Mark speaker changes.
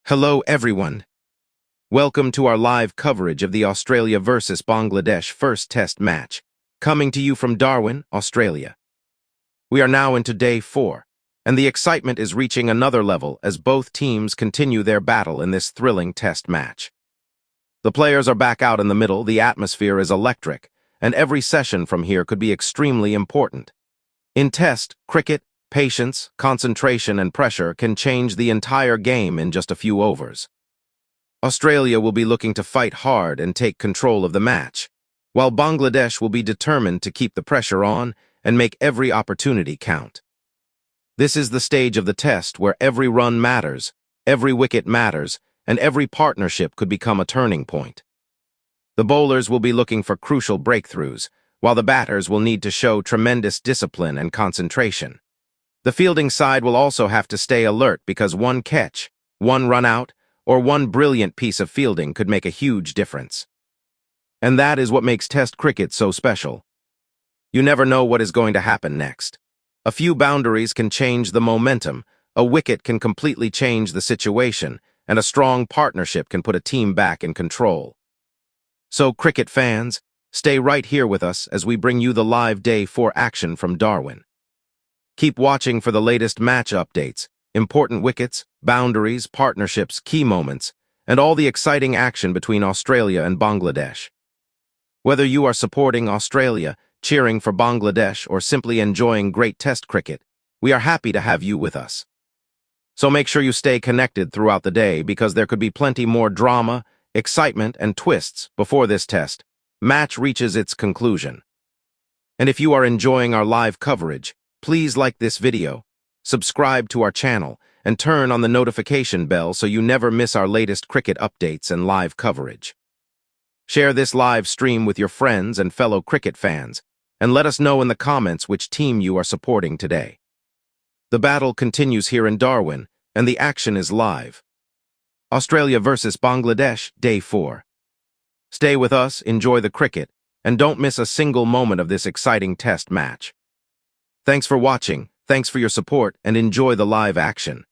Speaker 1: Hello, everyone. Welcome to our live coverage of the Australia versus Bangladesh first test match, coming to you from Darwin, Australia. We are now into day 4, and the excitement is reaching another level as both teams continue their battle in this thrilling test match. The players are back out in the middle, the atmosphere is electric, and every session from here could be extremely important. In test cricket, patience, concentration, and pressure can change the entire game in just a few overs. Australia will be looking to fight hard and take control of the match, while Bangladesh will be determined to keep the pressure on and make every opportunity count. This is the stage of the test where every run matters, every wicket matters, and every partnership could become a turning point. The bowlers will be looking for crucial breakthroughs, while the batters will need to show tremendous discipline and concentration. The fielding side will also have to stay alert because one catch, one run out, or one brilliant piece of fielding could make a huge difference. And that is what makes Test cricket so special. You never know what is going to happen next. A few boundaries can change the momentum, a wicket can completely change the situation, and a strong partnership can put a team back in control. So, cricket fans, stay right here with us as we bring you the live Day 4 action from Darwin. Keep watching for the latest match updates, important wickets, boundaries, partnerships, key moments, and all the exciting action between Australia and Bangladesh. Whether you are supporting Australia, cheering for Bangladesh, or simply enjoying great test cricket, we are happy to have you with us. So make sure you stay connected throughout the day because there could be plenty more drama, excitement, and twists before this test match reaches its conclusion. And if you are enjoying our live coverage, please like this video, subscribe to our channel, and turn on the notification bell so you never miss our latest cricket updates and live coverage. Share this live stream with your friends and fellow cricket fans, and let us know in the comments which team you are supporting today. The battle continues here in Darwin, and the action is live. Australia versus Bangladesh, Day 4. Stay with us, enjoy the cricket, and don't miss a single moment of this exciting test match. Thanks for watching, thanks for your support, and enjoy the live action.